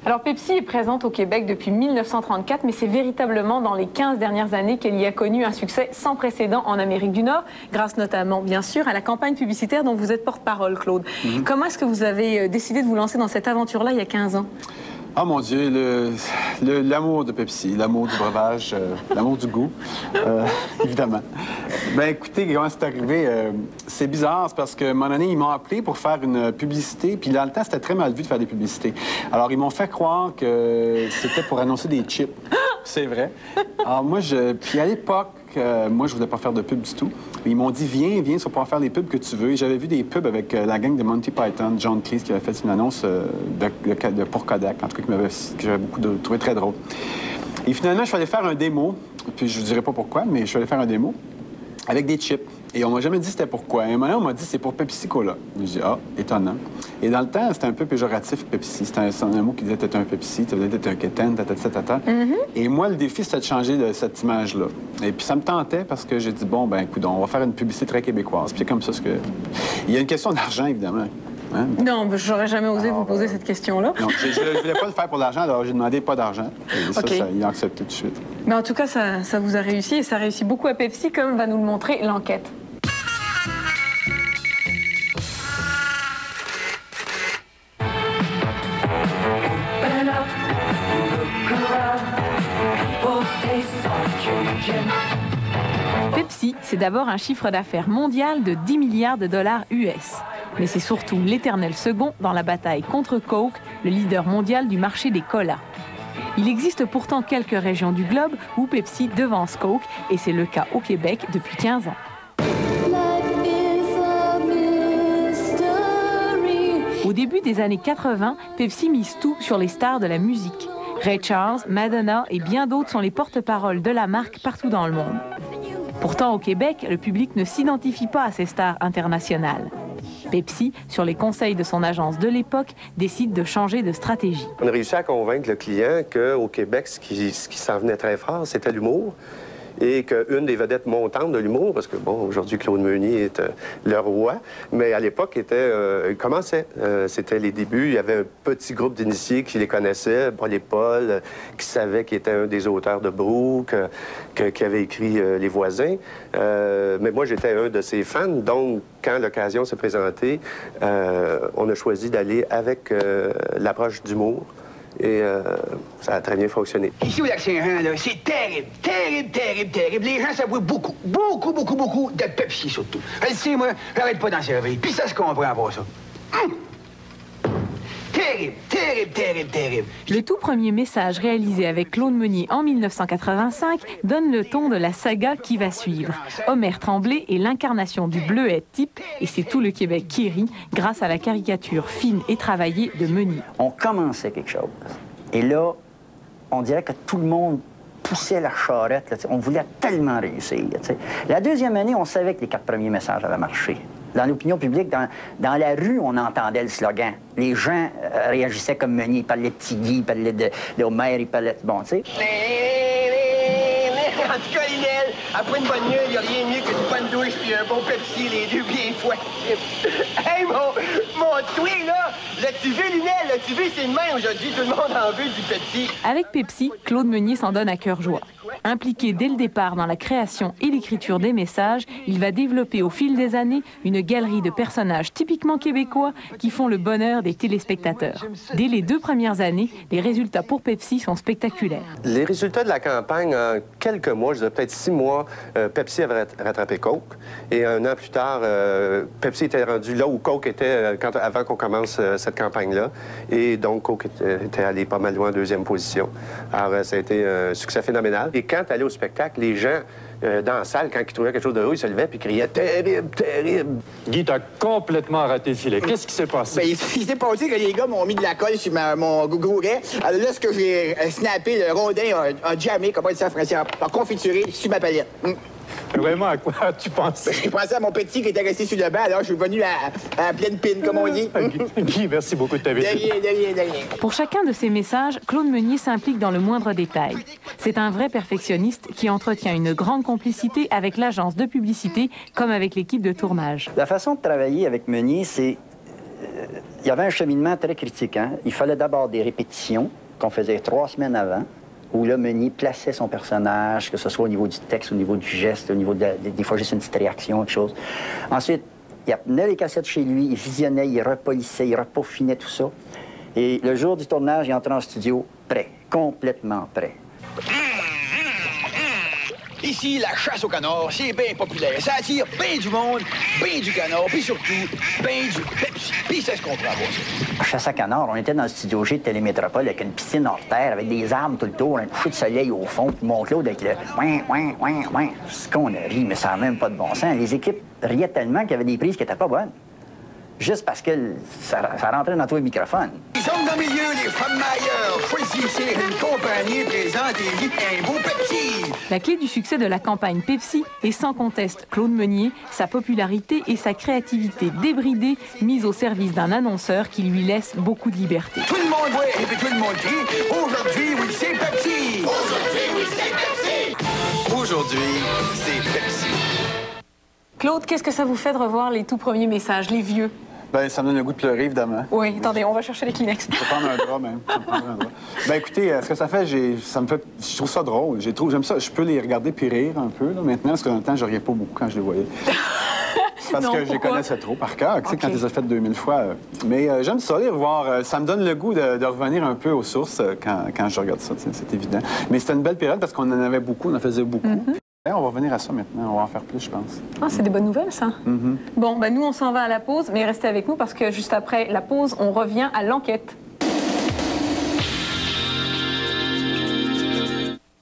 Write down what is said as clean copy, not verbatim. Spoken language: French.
Alors Pepsi est présente au Québec depuis 1934, mais c'est véritablement dans les 15 dernières années qu'elle y a connu un succès sans précédent en Amérique du Nord, grâce notamment, bien sûr, à la campagne publicitaire dont vous êtes porte-parole, Claude. Comment est-ce que vous avez décidé de vous lancer dans cette aventure-là il y a 15 ans? Oh mon Dieu, l'amour de Pepsi, l'amour du breuvage, l'amour du goût, évidemment. Ben écoutez, comment c'est arrivé? C'est bizarre, c'est parce que, à un moment donné, ils m'ont appelé pour faire une publicité, puis dans le temps, c'était très mal vu de faire des publicités. Alors, ils m'ont fait croire que c'était pour annoncer des chips. C'est vrai. Alors, puis à l'époque, moi, je voulais pas faire de pub du tout. Ils m'ont dit, viens, tu vas pouvoir faire les pubs que tu veux. Et j'avais vu des pubs avec la gang de Monty Python, John Cleese, qui avait fait une annonce pour Kodak, en tout cas, que j'avais trouvé très drôle. Et finalement, je suis allé faire un démo, puis je vous dirai pas pourquoi, mais je suis allé faire un démo avec des chips. Et on m'a jamais dit c'était pourquoi. Et un moment, on m'a dit c'est pour Pepsi Cola. Je dis ah, étonnant. Et dans le temps, c'était un peu péjoratif, Pepsi. C'était un mot qui disait t'es un Pepsi, t'es un keten, tata. Et moi, le défi, c'était de changer cette image-là. Et puis ça me tentait parce que j'ai dit bon, ben écoute, on va faire une publicité très québécoise. Puis comme ça, il y a une question d'argent, évidemment. Hein? Non, j'aurais jamais osé vous poser cette question-là. Non, je ne voulais pas le faire pour l'argent, alors j'ai demandé pas d'argent. Et ça, il a accepté tout de suite. Mais en tout cas, ça vous a réussi et ça réussit beaucoup à Pepsi, comme va nous le montrer l'enquête. Pepsi, c'est d'abord un chiffre d'affaires mondial de 10 milliards de dollars US. Mais c'est surtout l'éternel second dans la bataille contre Coke, le leader mondial du marché des colas. Il existe pourtant quelques régions du globe où Pepsi devance Coke, et c'est le cas au Québec depuis 15 ans. Au début des années 80, Pepsi mise tout sur les stars de la musique. Ray Charles, Madonna et bien d'autres sont les porte-paroles de la marque partout dans le monde. Pourtant, au Québec, le public ne s'identifie pas à ces stars internationales. Pepsi, sur les conseils de son agence de l'époque, décide de changer de stratégie. On a réussi à convaincre le client qu'au Québec, ce qui s'en venait très fort, c'était l'humour. Et qu'une des vedettes montantes de l'humour, parce que, bon, aujourd'hui, Claude Meunier est le roi, mais à l'époque, il commençait. C'était les débuts. Il y avait un petit groupe d'initiés qui les connaissaient, Paul et Paul, qui savaient qu'il était un des auteurs de Brou, qui avait écrit Les Voisins. Mais moi, j'étais un de ses fans, donc, quand l'occasion s'est présentée, on a choisi d'aller avec l'approche d'humour. Et ça a très bien fonctionné. Ici au Lac-Saint-Jean, là, c'est terrible, terrible, terrible, terrible. Les gens s'avouent beaucoup de Pepsi, surtout. Je le sais, moi, j'arrête pas d'en servir. Puis ça se comprend pas, ça. Terrible, terrible, terrible, terrible. Le tout premier message réalisé avec Claude Meunier en 1985 donne le ton de la saga qui va suivre. Homer Tremblay est l'incarnation du bleuet type et c'est tout le Québec qui rit grâce à la caricature fine et travaillée de Meunier. On commençait quelque chose. Et là, on dirait que tout le monde poussait la charrette. Là, on voulait tellement réussir. T'sais. La deuxième année, on savait que les 4 premiers messages avaient marché. Dans l'opinion publique, dans la rue, on entendait le slogan. Les gens réagissaient comme Meunier. Ils parlaient de Tigui, ils parlaient de Homer, ils parlaient de... Bon, tu sais. En tout cas, Lionel, après une bonne nuit, il n'y a rien de mieux que du bonne douche puis un bon Pepsi, les deux bien fouettés. Hey, mon tweet, là! L'as-tu vu, Lionel? L'as-tu vu? C'est demain aujourd'hui. Tout le monde en veut du Pepsi. Avec Pepsi, Claude Meunier s'en donne à cœur joie. Impliqué dès le départ dans la création et l'écriture des messages, il va développer au fil des années une galerie de personnages typiquement québécois qui font le bonheur des téléspectateurs. Dès les 2 premières années, les résultats pour Pepsi sont spectaculaires. Les résultats de la campagne, en quelques mois, je dirais peut-être 6 mois, Pepsi avait rattrapé Coke. Et un an plus tard, Pepsi était rendu là où Coke était avant qu'on commence cette campagne-là. Et donc, Coke était allé pas mal loin en 2e position. Alors, ça a été un succès phénoménal. Et quand tu allais au spectacle, les gens dans la salle, quand ils trouvaient quelque chose de drôle, ils se levaient et criaient « Terrible, terrible! » Guy, t'as complètement raté le filet. Qu'est-ce qui s'est passé? Ben, il s'est passé que les gars m'ont mis de la colle sur mon gouguet. Alors là, ce que j'ai snappé, le rondin a jammé, comment on dit ça en français, a confituré sur ma palette. Vraiment, à quoi tu penses? Ben, j'ai pensé à mon petit qui était resté sur le banc, alors je suis venu à pleine pine, comme on dit. Guy, merci beaucoup de ta visite. De rien. Pour chacun de ces messages, Claude Meunier s'implique dans le moindre détail. C'est un vrai perfectionniste qui entretient une grande complicité avec l'agence de publicité comme avec l'équipe de tournage. La façon de travailler avec Meunier, c'est il y avait un cheminement très critique. Hein? Il fallait d'abord des répétitions qu'on faisait 3 semaines avant, où là, Meunier plaçait son personnage, que ce soit au niveau du texte, au niveau du geste, au niveau des fois juste une petite réaction, quelque chose. Ensuite, il amenait les cassettes chez lui, il visionnait, il repolissait, il repaufinait tout ça. Et le jour du tournage, il entrait en studio prêt, complètement prêt. Ici, la chasse au canard, c'est bien populaire. Ça attire bien du monde, bien du canard, puis surtout, bien du Pepsi. Puis c'est ce qu'on prend pour ça. Chasse à canard, on était dans le studio G de Télémétropole avec une piscine hors terre, avec des arbres tout le tour, un coucher de soleil au fond, puis Mon-Claude avec le ouin. Ce qu'on a ri, mais ça n'a même pas de bon sens. Les équipes riaient tellement qu'il y avait des prises qui n'étaient pas bonnes. Juste parce que ça rentrait dans tous les microphones. Ils sont dans le milieu, les femmes mailleures. Choisissez une compagnie, présentez-lui un beau Pepsi. La clé du succès de la campagne Pepsi est sans conteste Claude Meunier, sa popularité et sa créativité débridée mise au service d'un annonceur qui lui laisse beaucoup de liberté. Tout le monde voit et puis tout le monde crie. Aujourd'hui, oui, c'est Pepsi. Aujourd'hui, oui, c'est Pepsi. Aujourd'hui, c'est Pepsi. Claude, qu'est-ce que ça vous fait de revoir les tout premiers messages, les vieux? Ben, ça me donne le goût de pleurer, évidemment. Oui, attendez, on va chercher les Kleenex. Je vais prendre un drap, même. Ben, écoutez, ce que ça fait, je trouve ça drôle. J'aime ça. Je peux les regarder puis rire un peu, là, maintenant, parce que dans le temps, je riais pas beaucoup quand je les voyais. Parce Non, que je les pourquoi? connaissais trop par cœur, tu sais, Ok. quand tu les as faites 2000 fois. Mais j'aime ça, les revoir. Ça me donne le goût de revenir un peu aux sources quand je regarde ça, c'est évident. Mais c'était une belle période parce qu'on en avait beaucoup, on en faisait beaucoup. On va revenir à ça maintenant, on va en faire plus, je pense. Ah, c'est des bonnes nouvelles, ça. Bon, ben nous, on s'en va à la pause, mais restez avec nous parce que juste après la pause, on revient à l'enquête.